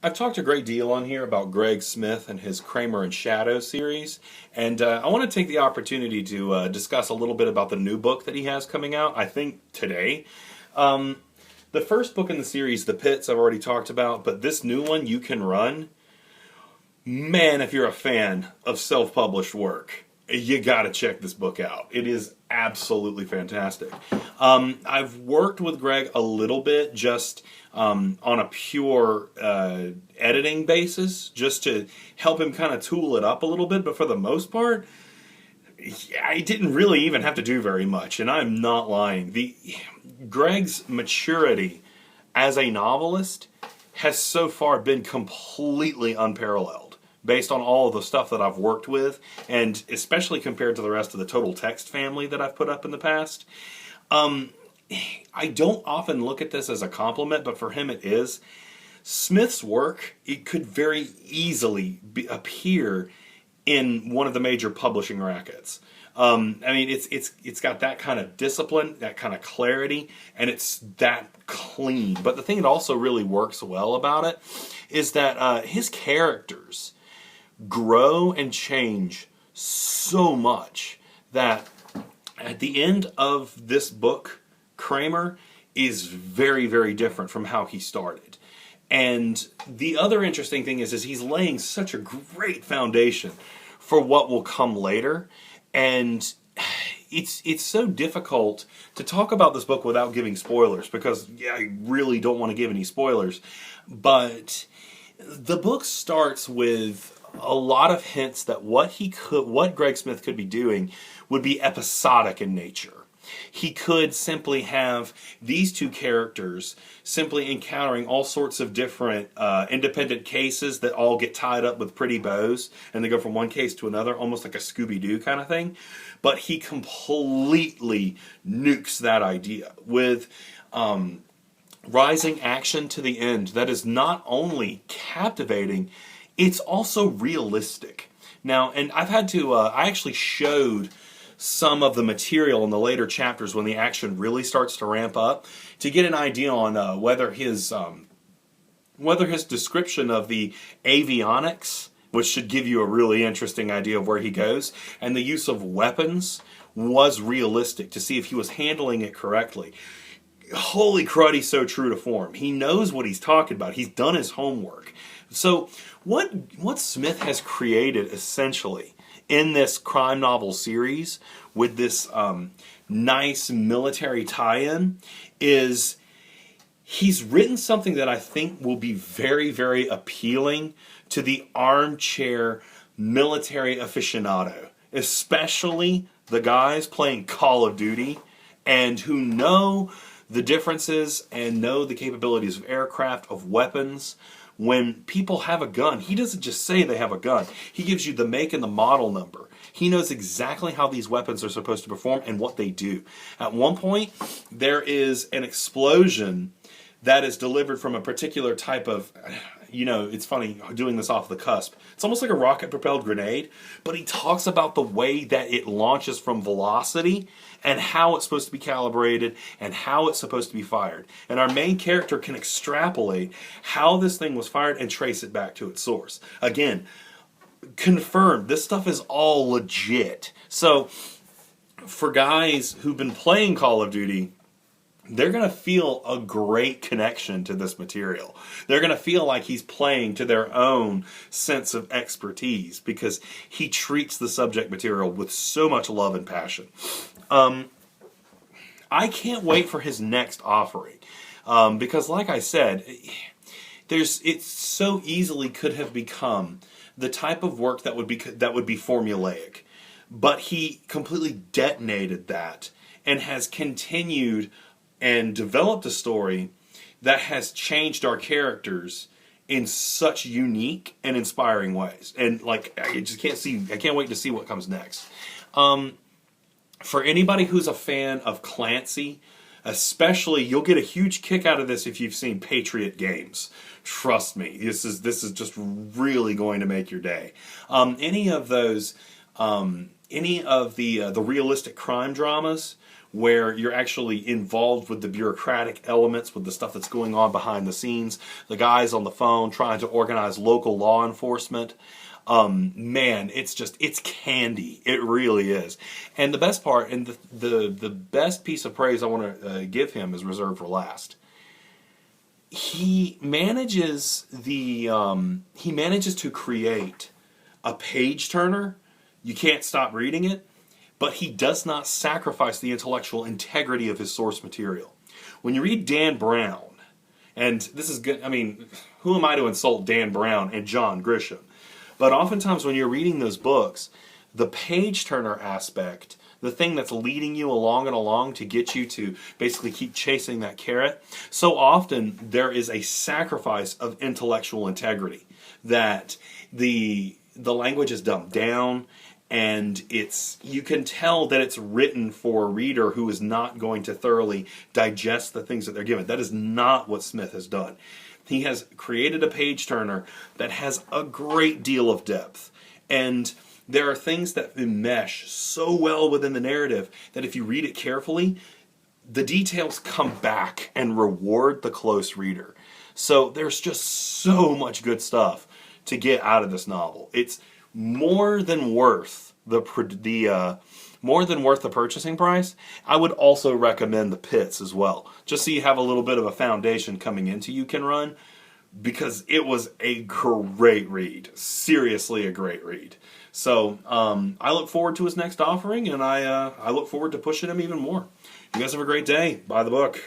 I've talked a great deal on here about Greg Smith and his Kramer and Shadow series, and I want to take the opportunity to discuss a little bit about the new book that he has coming out, I think today. Um, the first book in the series, The Pits, I've already talked about, but this new one, You Can Run, man, if you're a fan of self-published work, you got to check this book out. It is absolutely fantastic. I've worked with Greg a little bit just on a pure editing basis, just to help him kind of tool it up a little bit, but for the most part, I didn't really even have to do very much, and I'm not lying. Greg's maturity as a novelist has so far been completely unparalleled based on all of the stuff that I've worked with, and especially compared to the rest of the Total Text family that I've put up in the past. I don't often look at this as a compliment, but for him it is. Smith's work, it could very easily appear in one of the major publishing rackets. I mean, it's got that kind of discipline, that kind of clarity, and it's that clean. But the thing that also really works well about it is that his characters grow and change so much that at the end of this book, Kramer is very, very different from how he started. And the other interesting thing is he's laying such a great foundation for what will come later. And it's so difficult to talk about this book without giving spoilers because I really don't want to give any spoilers. But the book starts with a lot of hints that what Greg Smith could be doing would be episodic in nature. He could simply have these two characters simply encountering all sorts of different independent cases that all get tied up with pretty bows, and they go from one case to another, almost like a Scooby-Doo kind of thing. But he completely nukes that idea with rising action to the end that is not only captivating, it's also realistic. Now, and I've had to, I actually showed some of the material in the later chapters when the action really starts to ramp up to get an idea on whether his description of the avionics, which should give you a really interesting idea of where he goes, and the use of weapons was realistic, to see if he was handling it correctly. Holy crud, he's so true to form. He knows what he's talking about. He's done his homework. So what Smith has created essentially in this crime novel series with this nice military tie-in is he's written something that I think will be very, very appealing to the armchair military aficionado, especially the guys playing Call of Duty and who know the differences and know the capabilities of aircraft, of weapons. When people have a gun, he doesn't just say they have a gun. He gives you the make and the model number. He knows exactly how these weapons are supposed to perform and what they do. At one point, there is an explosion that is delivered from a particular type of, it's funny doing this off the cusp. It's almost like a rocket-propelled grenade, but he talks about the way that it launches from velocity and how it's supposed to be calibrated and how it's supposed to be fired. And our main character can extrapolate how this thing was fired and trace it back to its source. Again, confirmed, this stuff is all legit. So, for guys who've been playing Call of Duty, they're going to feel a great connection to this material. They're going to feel like he's playing to their own sense of expertise because he treats the subject material with so much love and passion. I can't wait for his next offering because, like I said, it so easily could have become the type of work that would be formulaic, but he completely detonated that and has continued and developed a story that has changed our characters in such unique and inspiring ways. And I can't wait to see what comes next. For anybody who's a fan of Clancy, especially, you'll get a huge kick out of this if you've seen Patriot Games. Trust me, this is just really going to make your day. Any of the realistic crime dramas where you're actually involved with the bureaucratic elements, with the stuff that's going on behind the scenes, the guys on the phone trying to organize local law enforcement. Man, it's candy. It really is. And the best part, and the best piece of praise I want to give him is reserved for last. He manages to create a page turner. You can't stop reading it, but he does not sacrifice the intellectual integrity of his source material. When you read Dan Brown, and this is good, I mean, who am I to insult Dan Brown and John Grisham? But oftentimes when you're reading those books, the page turner aspect, the thing that's leading you along and along to get you to basically keep chasing that carrot, so often there is a sacrifice of intellectual integrity, that the language is dumbed down, and you can tell that it's written for a reader who is not going to thoroughly digest the things that they're given. That is not what Smith has done. He has created a page turner that has a great deal of depth, and there are things that mesh so well within the narrative that if you read it carefully, the details come back and reward the close reader. So there's just so much good stuff to get out of this novel. It's more than worth the purchasing price. I would also recommend the Pits as well, just so you have a little bit of a foundation coming into You Can Run, because it was a great read. Seriously, a great read. So I look forward to his next offering, and I look forward to pushing him even more. You guys have a great day. Buy the book.